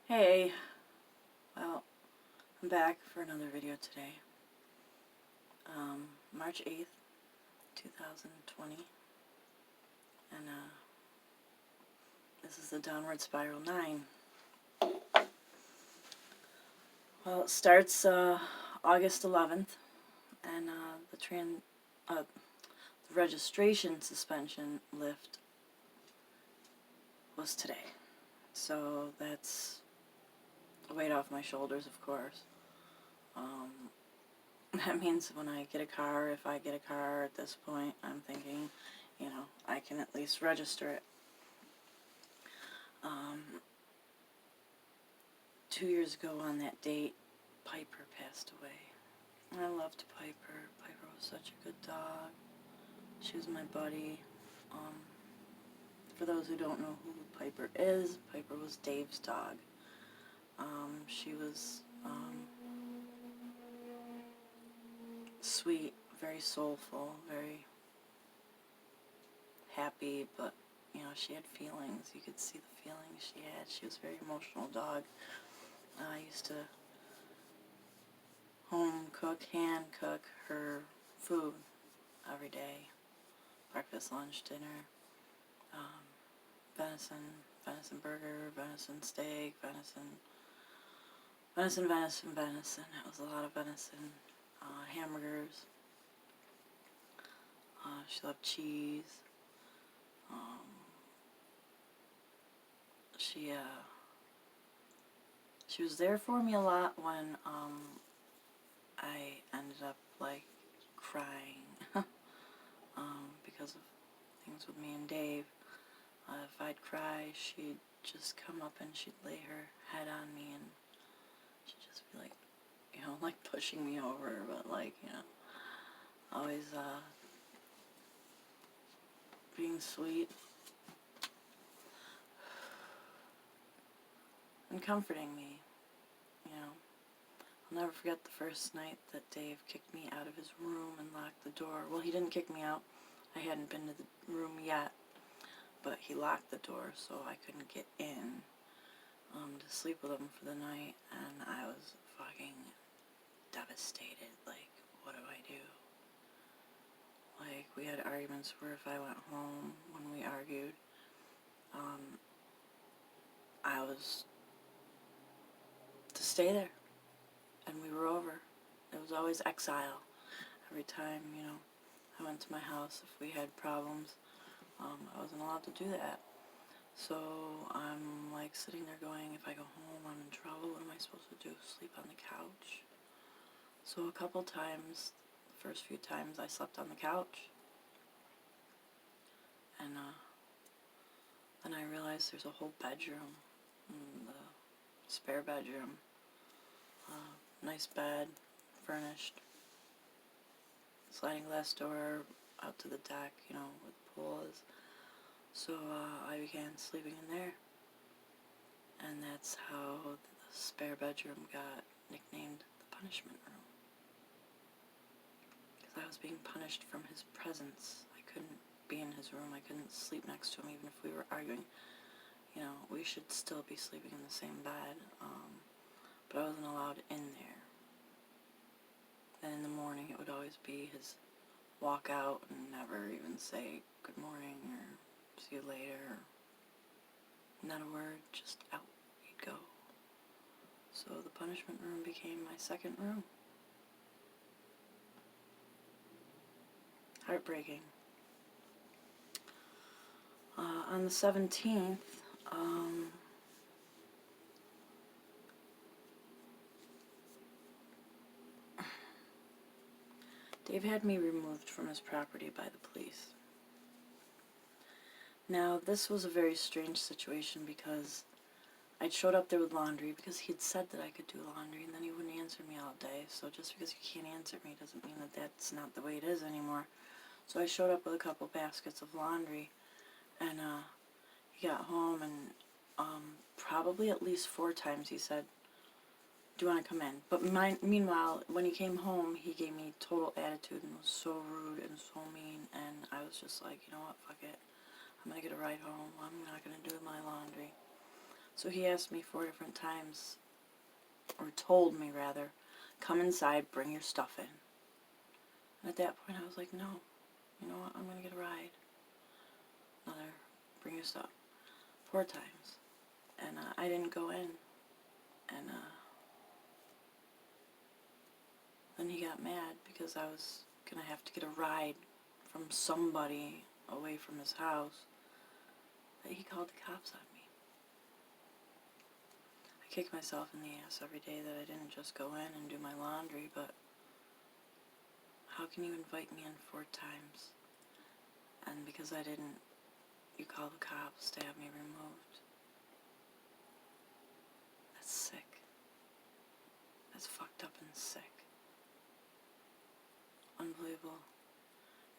Hey, well, I'm back for another video today. March 8th, 2020, and this is the Downward Spiral 9. Well, it starts August 11th, and the registration suspension lift was today. So that's a weight off my shoulders, of course. That means when I get a car, if I get a car at this point, I'm thinking, I can at least register it. 2 years ago on that date, Piper passed away. I loved Piper. Piper was such a good dog. She was my buddy. For those who don't know who Piper is, Piper was Dave's dog. She was sweet, very soulful, very happy, but she had feelings. You could see the feelings she had. She was a very emotional dog. I used to hand cook her food every day. Breakfast, lunch, dinner, venison burger, venison steak, venison. It was a lot of venison. Hamburgers. She loved cheese. She was there for me a lot when I ended up crying because of things with me and Dave. If I'd cry, she'd just come up and she'd lay her head on me and she'd just be like pushing me over, but always being sweet and comforting me. I'll never forget the first night that Dave kicked me out of his room and locked the door. Well, he didn't kick me out. I hadn't been to the room yet, but he locked the door so I couldn't get in to sleep with him for the night, and I was fucking devastated. What do I do? We had arguments where if I went home when we argued, I was to stay there, and we were over. It was always exile. Every time, I went to my house, if we had problems, I wasn't allowed to do that. So I'm sitting there going, if I go home, I'm in trouble. What am I supposed to do? Sleep on the couch? So a couple times, the first few times, I slept on the couch. And then I realized there's a whole bedroom, the spare bedroom, nice bed, furnished, sliding glass door out to the deck, where the pool is. So I began sleeping in there, and that's how the spare bedroom got nicknamed the punishment room. Because I was being punished from his presence. I couldn't be in his room. I couldn't sleep next to him even if we were arguing. We should still be sleeping in the same bed, but I wasn't allowed in there. And in the morning it would always be his walk out and never even say good morning or see you later. Not a word, just out he'd go. So the punishment room became my second room. Heartbreaking. On the 17th, Dave had me removed from his property by the police. Now, this was a very strange situation because I'd showed up there with laundry because he had said that I could do laundry, and then he wouldn't answer me all day. So just because you can't answer me doesn't mean that that's not the way it is anymore. So I showed up with a couple baskets of laundry, and he got home, and probably at least 4 times he said, do you want to come in? But meanwhile, when he came home, he gave me total attitude and was so rude and so mean, and I was just like, you know what, fuck it. I'm going to get a ride home. I'm not going to do my laundry. So So he asked me 4 different times, or told me rather, come inside, bring your stuff in. And at that point I was like, no, you know what, I'm going to get a ride. Another, bring your stuff. 4 times. And I didn't go in. And then he got mad because I was going to have to get a ride from somebody away from his house, that he called the cops on me. I kick myself in the ass every day that I didn't just go in and do my laundry, but how can you invite me in 4 times, and because I didn't, you call the cops to have me removed? That's sick. That's fucked up and sick. Unbelievable.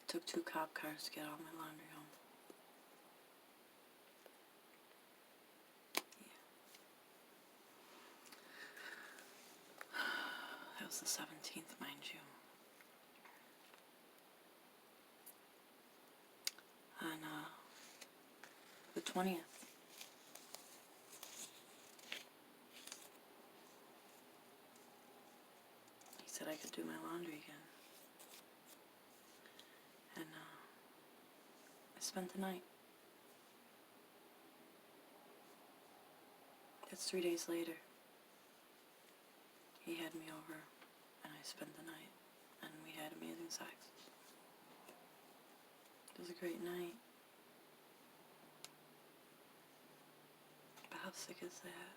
It took 2 cop cars to get all my laundry home. Yeah. That was the 17th, mind you. On the 20th, he said I could do my laundry again. And I spent the night. That's 3 days later. He had me over, and I spent the night, and we had amazing sex. It was a great night. But how sick is that?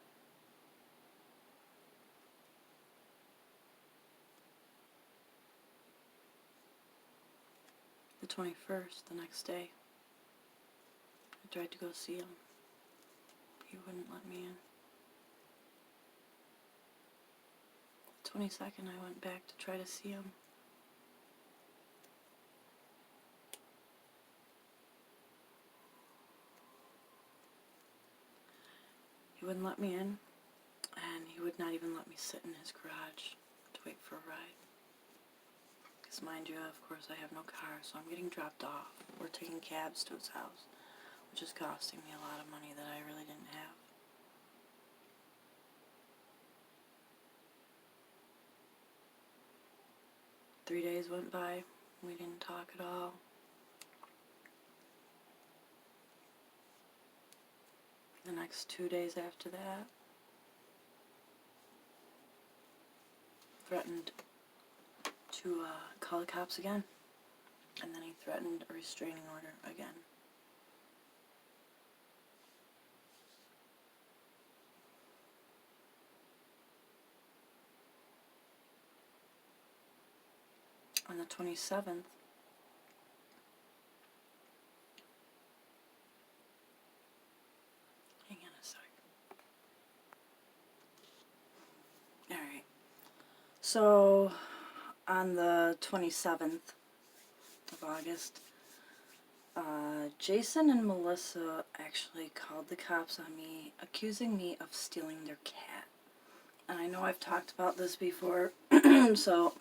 The 21st, the next day, I tried to go see him. He wouldn't let me in. The 22nd, I went back to try to see him. He wouldn't let me in, and he would not even let me sit in his garage to wait for a ride. Because mind you, of course, I have no car, so I'm getting dropped off. We're taking cabs to his house, which is costing me a lot of money that I really didn't have. Three days went by, we didn't talk at all. The next 2 days after that, threatened to call the cops again, and then he threatened a restraining order again. On the 27th, hang on a sec. Alright, so on the 27th of August, Jason and Melissa actually called the cops on me, accusing me of stealing their cat. And I know I've talked about this before, so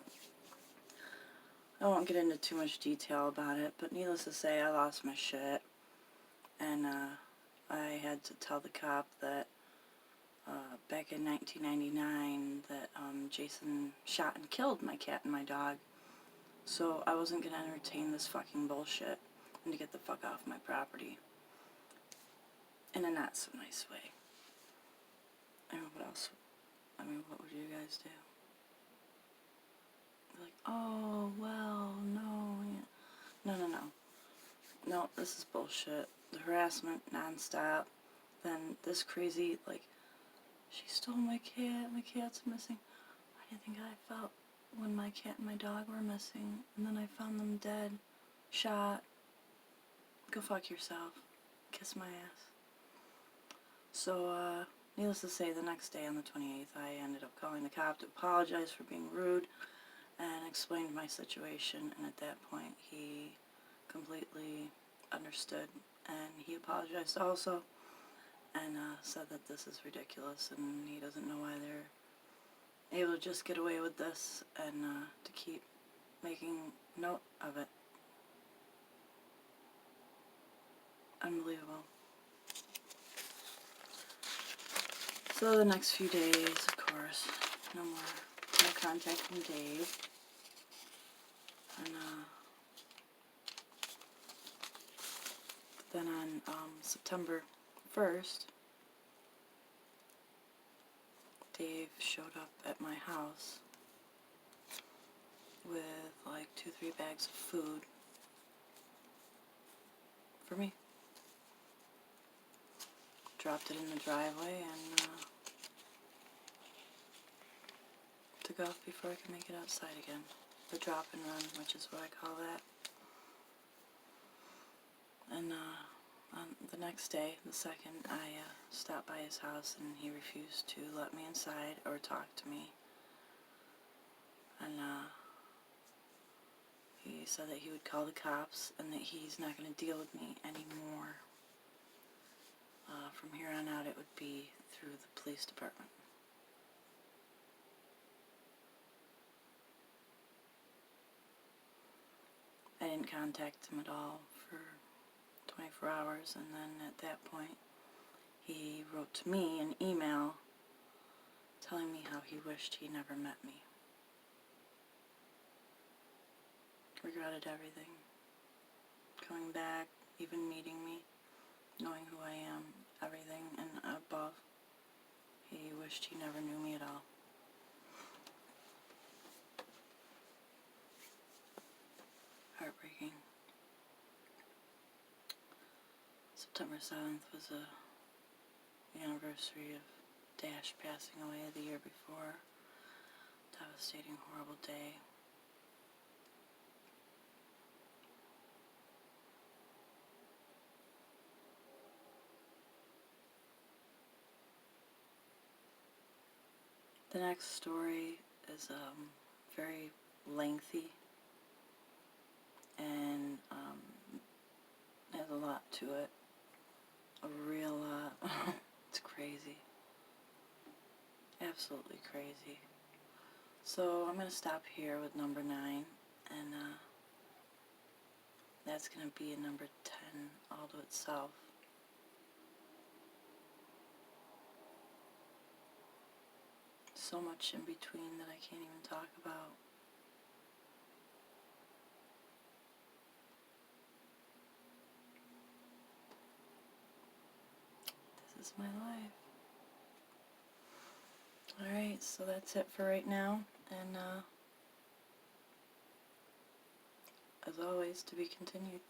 I won't get into too much detail about it, but needless to say, I lost my shit, and I had to tell the cop that back in 1999 that Jason shot and killed my cat and my dog, so I wasn't going to entertain this fucking bullshit and to get the fuck off my property. In a not so nice way. I mean, what else? I mean, what would you guys do? Like, oh, well, no, yeah. No. No, this is bullshit. The harassment, non-stop. Then this crazy, like, she stole my cat's missing. How do you think I felt when my cat and my dog were missing? And then I found them dead, shot. Go fuck yourself. Kiss my ass. So, needless to say, the next day on the 28th, I ended up calling the cop to apologize for being rude and explained my situation, and at that point he completely understood, and he apologized also, and said that this is ridiculous and he doesn't know why they're able to just get away with this, and to keep making note of it. Unbelievable. So the next few days, of course, no contact from Dave. And then on September 1st, Dave showed up at my house with like 2-3 bags of food for me. Dropped it in the driveway and took off before I could make it outside again. The drop and run, which is what I call that. And on the next day, the 2nd, I stopped by his house and he refused to let me inside or talk to me. And he said that he would call the cops and that he's not going to deal with me anymore. From here on out, it would be through the police department. I didn't contact him at all for 24 hours, and then at that point, he wrote to me an email telling me how he wished he never met me. Regretted everything. Coming back, even meeting me, knowing who I am, everything and above. He wished he never knew me at all. Heartbreaking. September 7th was the anniversary of Dash passing away the year before. Devastating, horrible day. The next story is very lengthy and has a lot to it. A real lot. It's crazy. Absolutely crazy. So I'm going to stop here with number 9, and that's going to be a number 10 all to itself. So much in between that I can't even talk about. This is my life. Alright, so that's it for right now, and as always, to be continued.